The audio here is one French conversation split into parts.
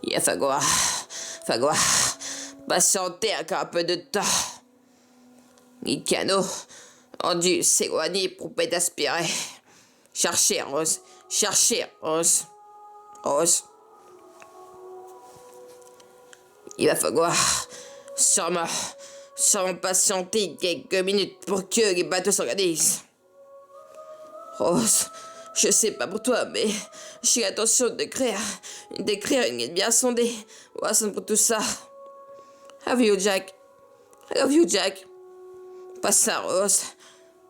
Il va falloir patienter encore un peu de temps. Les canaux ont dû s'éloigner pour pas d'aspirer. Cherchez, Rose. Cherchez, Rose. Rose. Il va falloir sûrement patienter quelques minutes pour que les bateaux s'organisent. Rose, je sais pas pour toi, mais j'ai l'intention d'écrire une lettre bien sondée. Voilà pour tout ça. I love you, Jack. I love you, Jack. Pas ça, Rose.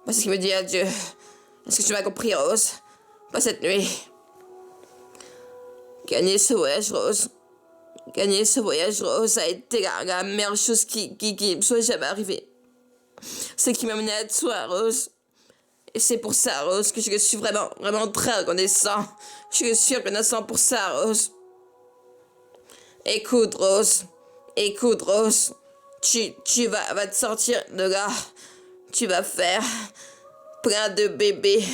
Pas ce qui me dit adieu. Est-ce que tu m'as compris, Rose? Pas cette nuit. Gagner ce voyage, Rose. Gagner ce voyage, Rose, a été la meilleure chose qui me soit jamais arrivée. C'est qui m'a mené à toi, Rose. Et c'est pour ça, Rose, que je suis vraiment très reconnaissant. Je suis reconnaissant pour ça, Rose. Écoute, Rose. Écoute, Rose. Tu vas te sortir de là. Tu vas faire plein de bébés.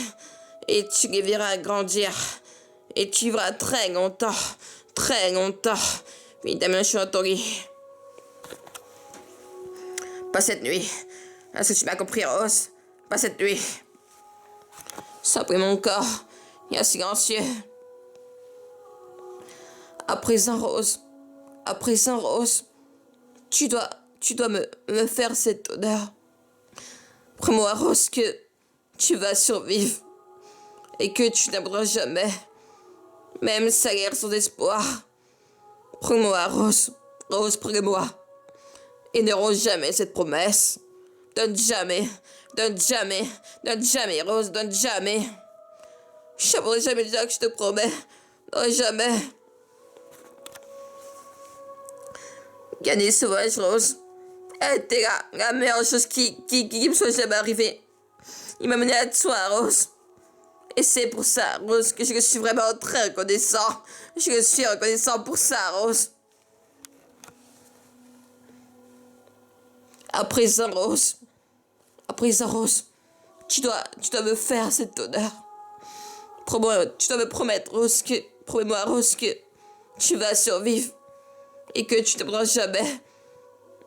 Et tu les verras grandir. Et tu vivras très longtemps. Très longtemps. Évidemment, je suis dans ton lit. Pas cette nuit. Est-ce que tu m'as compris, Rose? Pas cette nuit. Après mon corps, il y a silencieux. À présent, Rose, tu dois me faire cette honneur. Prends-moi, Rose, que tu vas survivre et que tu n'abandonneras jamais, même si ça a l'air sans espoir. Prends-moi, Rose, prends-moi. Et ne rends jamais cette promesse. Donne jamais, Rose, donne jamais. Je n'aimerais jamais dire que je te promets. Non, jamais. Gagner ce voyage, Rose, a été la meilleure chose qui me soit jamais arrivée. Il m'a mené à toi, Rose. Et c'est pour ça, Rose, que je suis vraiment très reconnaissant. Je suis reconnaissant pour ça, Rose. À présent, Rose, tu dois me faire cet honneur. Tu dois me promettre, Rose, promets-moi, Rose, que tu vas survivre et que tu ne t'abandonneras jamais,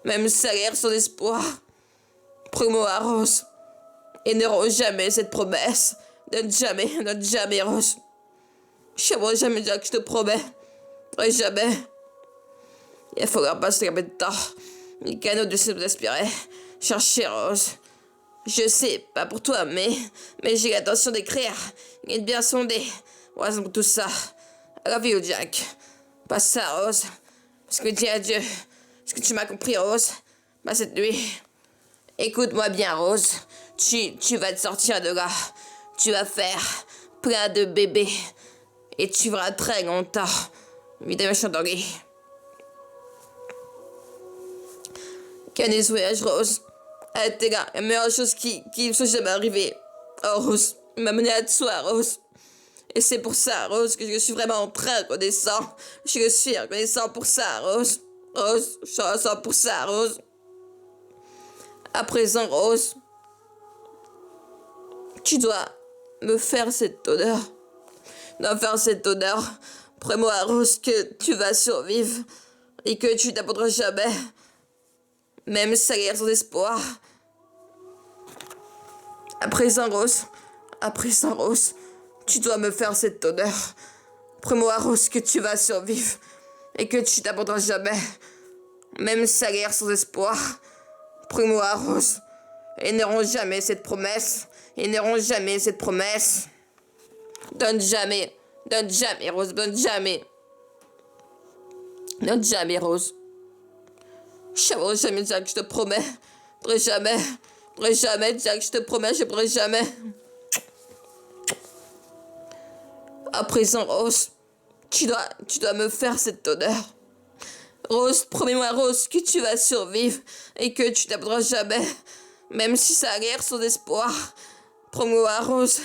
même si ça a l'air sans espoir. Promets-moi, Rose, et ne rends jamais cette promesse. Donne jamais, Rose. Je ne pourrai jamais dire que je te promets. Jamais. Il va falloir passer un peu de temps. Les canaux de se aspirer. Chercher, Rose. Je sais, pas pour toi, mais j'ai l'intention d'écrire. Il est bien sondé. Voilà pour tout ça. I love you, Jack. Pas ça, Rose. Parce que dis adieu. Est-ce que tu m'as compris, Rose? Pas cette nuit. Écoute-moi bien, Rose. Tu vas te sortir de là. Tu vas faire plein de bébés. Et tu vivras très longtemps. Évidemment, je suis dans le lit. Gagner ce voyage, Rose, a été la meilleure chose qui me soit jamais arrivée. Oh, Rose, il m'a mené à toi, Rose. Et c'est pour ça, Rose, que je suis vraiment très reconnaissant. Je suis reconnaissant pour ça, Rose. Rose, je suis reconnaissant pour ça, Rose. À présent, Rose, tu dois me faire cet honneur. Prends-moi, Rose, que tu vas survivre et que tu n'abandonneras jamais, même si ça a l'air sans espoir. À présent, Rose, tu dois me faire cet honneur. Prends-moi, Rose, que tu vas survivre et que tu n'abandonneras jamais, même si ça a l'air sans espoir. Prends-moi, Rose, et ne rends jamais cette promesse. Donne jamais, Rose, donne jamais. Donne jamais, Rose. Je ne pourrai jamais dire que je te promets. Je ne pourrai jamais dire que je te promets, je ne pourrai jamais. À présent, Rose, tu dois me faire cet honneur. Rose, promets-moi, Rose, que tu vas survivre et que tu t'abandonneras jamais, même si ça a l'air sans espoir. Promets-moi, Rose,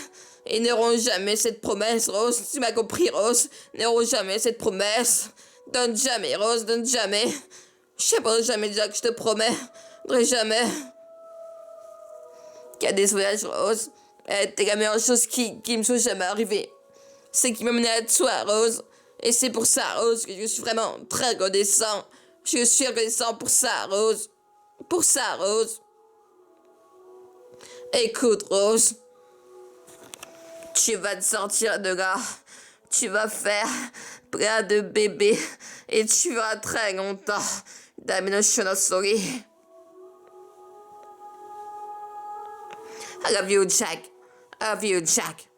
et ne romps jamais cette promesse, Rose. Tu m'as compris, Rose. Ne romps jamais cette promesse. Donne jamais, Rose, donne jamais. Je ne pourrai jamais dire que je te promets. Jamais. Qu'il des voyages, Rose. C'était la meilleure chose qui me soit jamais arrivée. C'est qui m'a mené à toi, Rose. Et c'est pour ça, Rose, que je suis vraiment très reconnaissant. Je suis reconnaissant pour ça, Rose. Pour ça, Rose. Écoute, Rose. Tu vas te sortir de là. Tu vas faire plein de bébés. Et tu vas très longtemps. Sorry. I love you, Jack. I love you, Jack.